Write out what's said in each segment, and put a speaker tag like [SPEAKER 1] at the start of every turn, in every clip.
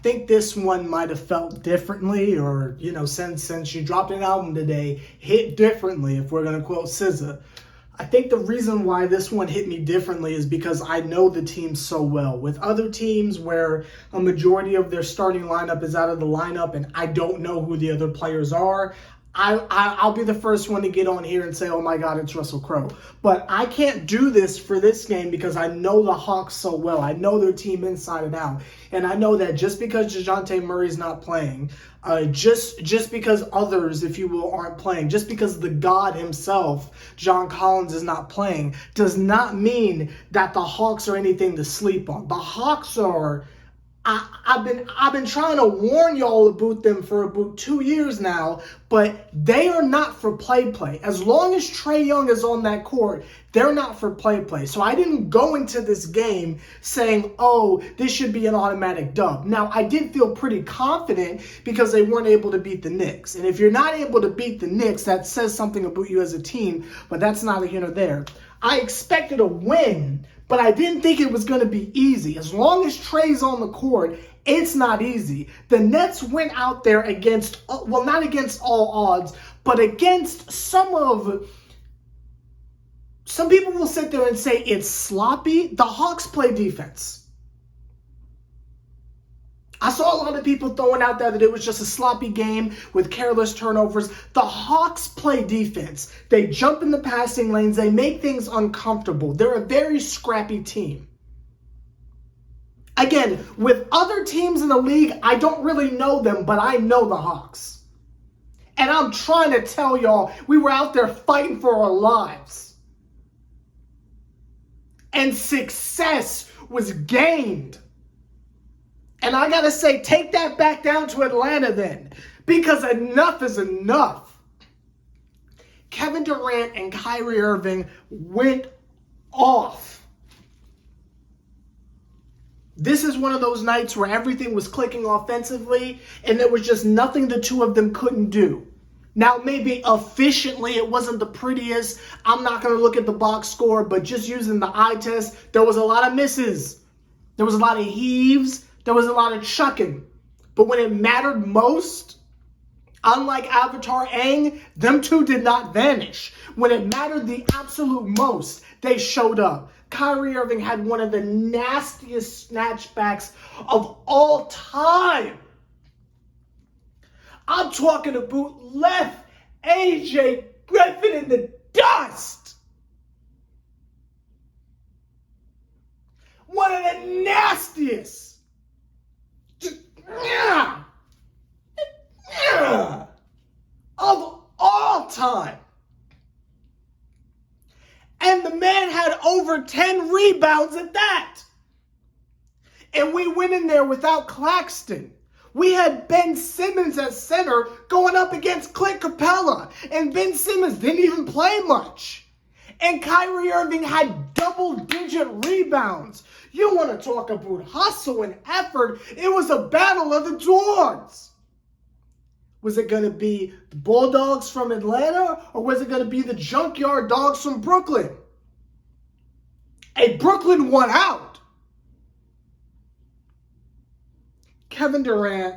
[SPEAKER 1] think this one might have felt differently, or, since you dropped an album today, hit differently, if we're going to quote SZA. I think the reason why this one hit me differently is because I know the team so well. With other teams where a majority of their starting lineup is out of the lineup and I don't know who the other players are, I'll be the first one to get on here and say, oh my God, it's Russell Crowe. But I can't do this for this game because I know the Hawks so well. I know their team inside and out. And I know that just because DeJounte Murray's not playing, just because others, if you will, aren't playing, just because the God himself, John Collins, is not playing, does not mean that the Hawks are anything to sleep on. The Hawks are... I've been trying to warn y'all about them for about 2 years now, but they are not for play. As long as Trae Young is on that court, they're not for play. So I didn't go into this game saying, oh, this should be an automatic dub. Now, I did feel pretty confident because they weren't able to beat the Knicks. And if you're not able to beat the Knicks, that says something about you as a team, but that's neither here nor there. I expected a win, but I didn't think it was going to be easy. As long as Trae's on the court, it's not easy. The Nets went out there against, well, not against all odds, but against some people will sit there and say it's sloppy. The Hawks play defense. I saw a lot of people throwing out there that it was just a sloppy game with careless turnovers. The Hawks play defense. They jump in the passing lanes. They make things uncomfortable. They're a very scrappy team. Again, with other teams in the league, I don't really know them, but I know the Hawks. And I'm trying to tell y'all, we were out there fighting for our lives. And success was gained. And I got to say, take that back down to Atlanta then, because enough is enough. Kevin Durant and Kyrie Irving went off. This is one of those nights where everything was clicking offensively and there was just nothing the two of them couldn't do. Now, maybe efficiently it wasn't the prettiest. I'm not going to look at the box score, but just using the eye test, there was a lot of misses. There was a lot of heaves. There was a lot of chucking. But when it mattered most, unlike Avatar Aang, them two did not vanish. When it mattered the absolute most, they showed up. Kyrie Irving had one of the nastiest snatchbacks of all time. I'm talking about left AJ Griffin in the dust. One of the nastiest. Of all time. And the man had over 10 rebounds at that. And we went in there without Claxton. We had Ben Simmons at center going up against Clint Capella. And Ben Simmons didn't even play much. And Kyrie Irving had double-digit rebounds. You want to talk about hustle and effort? It was a battle of the dogs. Was it going to be the Bulldogs from Atlanta, or was it going to be the Junkyard Dogs from Brooklyn? And Brooklyn won out. Kevin Durant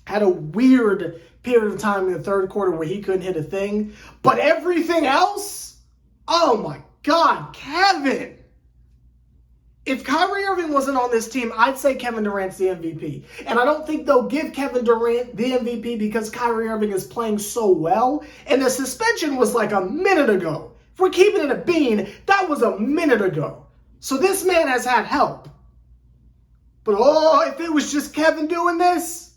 [SPEAKER 1] had a weird period of time in the third quarter where he couldn't hit a thing. But everything else, oh my God, Kevin. If Kyrie Irving wasn't on this team, I'd say Kevin Durant's the MVP. And I don't think they'll give Kevin Durant the MVP because Kyrie Irving is playing so well. And the suspension was like a minute ago. If we're keeping it a bean, that was a minute ago. So this man has had help. But if it was just Kevin doing this,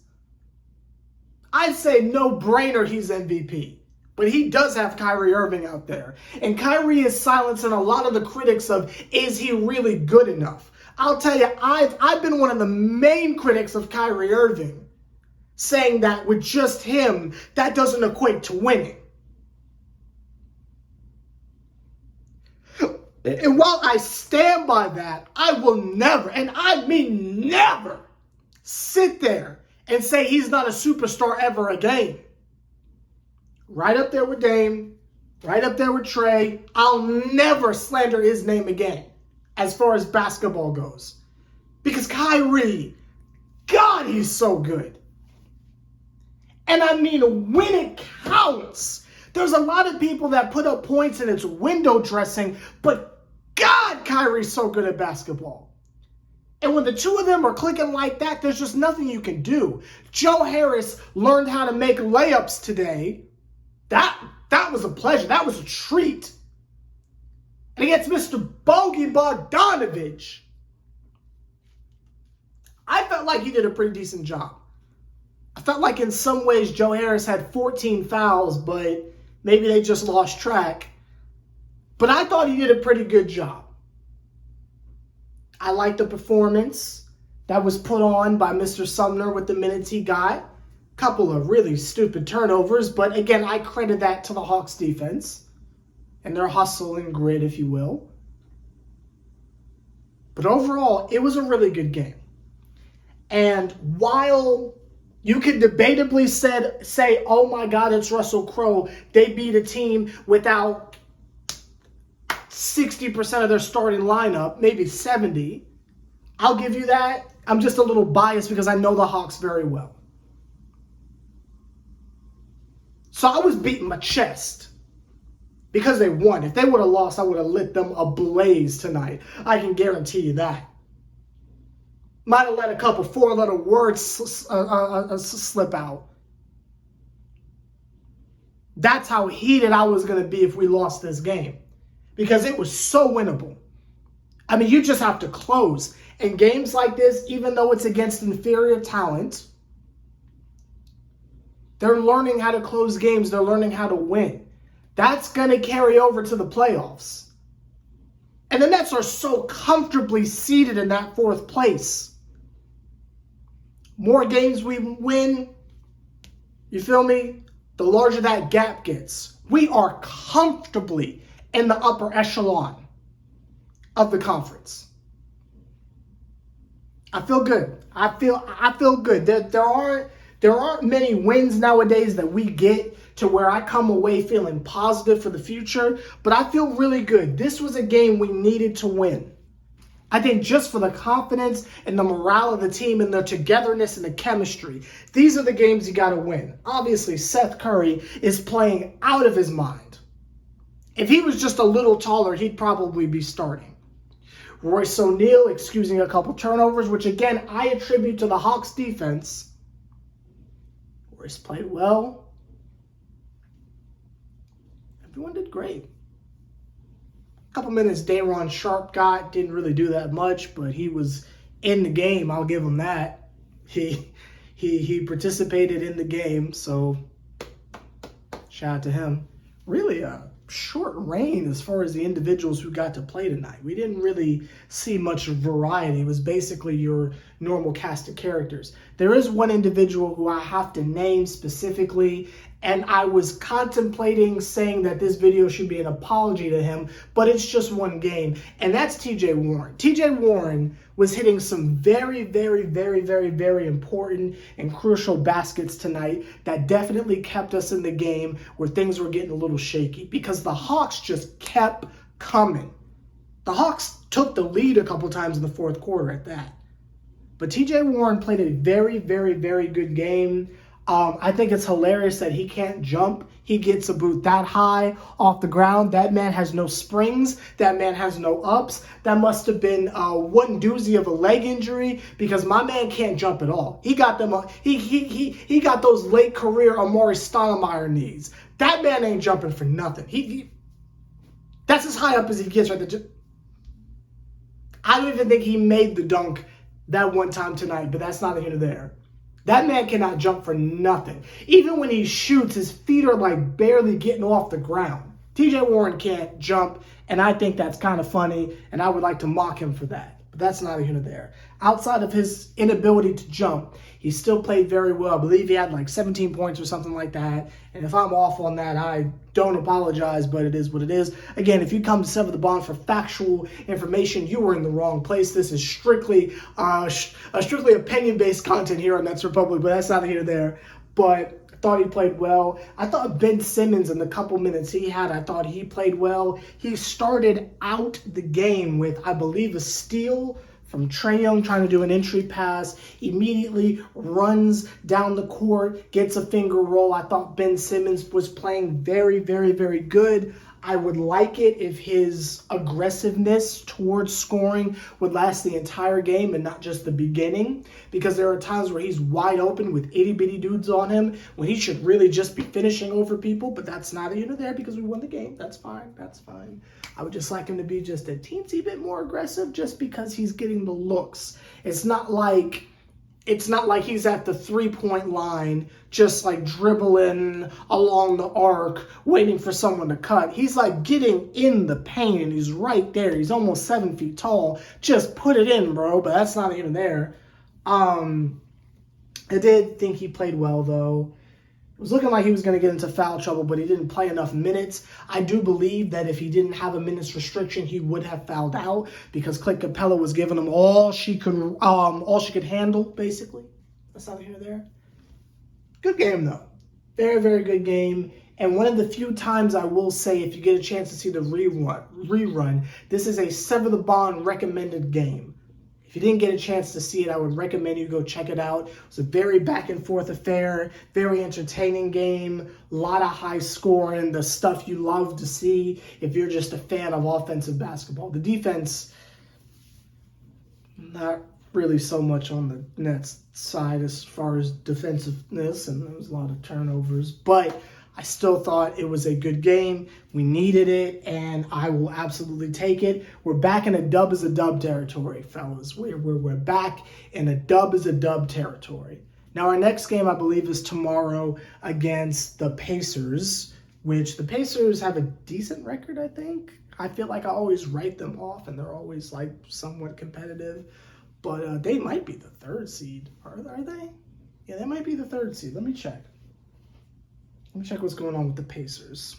[SPEAKER 1] I'd say no brainer he's MVP. But he does have Kyrie Irving out there. And Kyrie is silencing a lot of the critics of, is he really good enough? I'll tell you, I've been one of the main critics of Kyrie Irving, saying that with just him, that doesn't equate to winning. And while I stand by that, I will never, and I mean never, sit there and say he's not a superstar ever again. Right up there with Dame, right up there with Trae. I'll never slander his name again as far as basketball goes. Because Kyrie God, he's so good. And I mean, when it counts. There's a lot of people that put up points and it's window dressing, but God, Kyrie's so good at basketball. And when the two of them are clicking like that, there's just nothing you can do. Joe Harris learned how to make layups today. That was a pleasure. That was a treat. And against Mr. Bogey Bogdanovich, I felt like he did a pretty decent job. I felt like in some ways Joe Harris had 14 fouls, but maybe they just lost track. But I thought he did a pretty good job. I liked the performance that was put on by Mr. Sumner with the minutes he got. Couple of really stupid turnovers, but again, I credit that to the Hawks defense and their hustle and grit, if you will. But overall, it was a really good game. And while you could debatably say, oh my God, it's Russell Crowe, they beat a team without 60% of their starting lineup, maybe 70. I'll give you that. I'm just a little biased because I know the Hawks very well. So I was beating my chest because they won. If they would have lost, I would have lit them ablaze tonight. I can guarantee you that. Might have let a couple four-letter words slip out. That's how heated I was going to be if we lost this game. Because it was so winnable. I mean, you just have to close. In games like this, even though it's against inferior talent, they're learning how to close games. They're learning how to win. That's going to carry over to the playoffs. And the Nets are so comfortably seated in that fourth place. More games we win, you feel me? The larger that gap gets. We are comfortably in the upper echelon of the conference. I feel good. I feel good. There aren't many wins nowadays that we get to where I come away feeling positive for the future, but I feel really good. This was a game we needed to win. I think just for the confidence and the morale of the team and the togetherness and the chemistry, these are the games you got to win. Obviously, Seth Curry is playing out of his mind. If he was just a little taller, he'd probably be starting. Royce O'Neal excusing a couple turnovers, which again, I attribute to the Hawks defense. Royce played well. Everyone did great. A couple minutes Day'Ron Sharpe got, didn't really do that much, but he was in the game. I'll give him that. He participated in the game, so shout out to him. Really a short reign as far as the individuals who got to play tonight. We didn't really see much variety. It was basically your normal cast of characters. There is one individual who I have to name specifically, and I was contemplating saying that this video should be an apology to him, but it's just one game, and that's TJ Warren. TJ Warren was hitting some very, very, very, very, very important and crucial baskets tonight that definitely kept us in the game where things were getting a little shaky because the Hawks just kept coming. The Hawks took the lead a couple times in the fourth quarter at that. But TJ Warren played a very, very, very good game. I think it's hilarious that he can't jump. He gets a boot that high off the ground. That man has no springs. That man has no ups. That must have been one doozy of a leg injury because my man can't jump at all. He got them. He got those late career Amari Stoudemire knees. That man ain't jumping for nothing. That's as high up as he gets right there. I don't even think he made the dunk that one time tonight, but that's neither here nor there. That man cannot jump for nothing. Even when he shoots, his feet are like barely getting off the ground. TJ Warren can't jump, and I think that's kind of funny, and I would like to mock him for that. But that's neither here nor there. Outside of his inability to jump, he still played very well. I believe he had like 17 points or something like that. And if I'm off on that, I don't apologize, but it is what it is. Again, if you come to Sever the Bond for factual information, you were in the wrong place. This is strictly opinion-based content here on Nets Republic, but that's neither here nor there. But I thought he played well. I thought Ben Simmons, in the couple minutes he had, I thought he played well. He started out the game with, I believe, a steal from Trae Young trying to do an entry pass, immediately runs down the court, gets a finger roll. I thought Ben Simmons was playing very, very, very good. I would like it if his aggressiveness towards scoring would last the entire game and not just the beginning, because there are times where he's wide open with itty-bitty dudes on him when he should really just be finishing over people, but that's not there because we won the game. That's fine. That's fine. I would just like him to be just a teensy bit more aggressive just because he's getting the looks. It's not like he's at the three-point line just like dribbling along the arc waiting for someone to cut. He's like getting in the paint and he's right there. He's almost 7 feet tall. Just put it in, bro. But that's not even there. I did think he played well, though. It was looking like he was going to get into foul trouble, but he didn't play enough minutes. I do believe that if he didn't have a minutes restriction, he would have fouled out because Clint Capella was giving him all she could handle, basically. That's not here or there. Good game, though. Very, very good game. And one of the few times I will say, if you get a chance to see the rerun, this is a Sever the Bond recommended game. If you didn't get a chance to see it, I would recommend you go check it out. It was a very back and forth affair, very entertaining game, a lot of high scoring, the stuff you love to see if you're just a fan of offensive basketball. The defense, not really so much on the Nets side as far as defensiveness, and there was a lot of turnovers, but I still thought it was a good game. We needed it, and I will absolutely take it. We're back in a dub is a dub territory, fellas. We're back in a dub is a dub territory. Now, our next game, I believe, is tomorrow against the Pacers, which the Pacers have a decent record, I think. I feel like I always write them off, and they're always, like, somewhat competitive. But they might be the third seed. Are they? Yeah, they might be the third seed. Let me check. Let me check what's going on with the Pacers.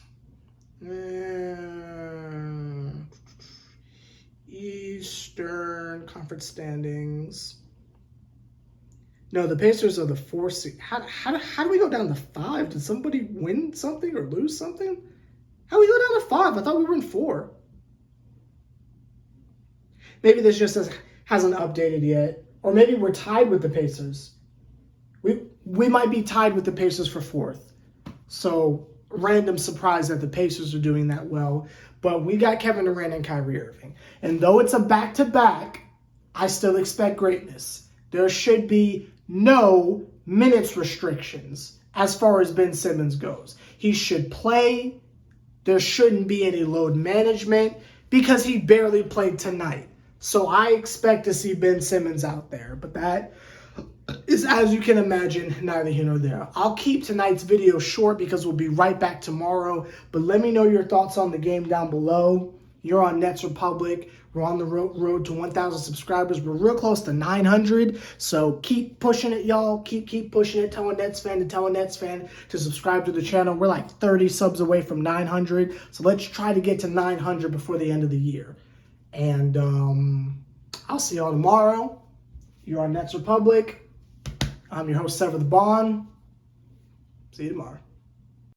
[SPEAKER 1] Eastern Conference standings. No, the Pacers are the 4th seed. How do we go down to 5? Did somebody win something or lose something? How do we go down to 5? I thought we were in 4. Maybe this just hasn't updated yet. Or maybe we're tied with the Pacers. We might be tied with the Pacers for 4th. So, random surprise that the Pacers are doing that well. But we got Kevin Durant and Kyrie Irving. And though it's a back-to-back, I still expect greatness. There should be no minutes restrictions as far as Ben Simmons goes. He should play. There shouldn't be any load management because he barely played tonight. So, I expect to see Ben Simmons out there. But that is, as you can imagine, neither here nor there. I'll keep tonight's video short because we'll be right back tomorrow. But let me know your thoughts on the game down below. You're on Nets Republic. We're on the road to 1,000 subscribers. We're real close to 900. So keep pushing it, y'all. Keep pushing it. Tell a Nets fan to tell a Nets fan to subscribe to the channel. We're like 30 subs away from 900. So let's try to get to 900 before the end of the year. And I'll see y'all tomorrow. You're on Nets Republic. I'm your host, Sever the Bond. See you tomorrow.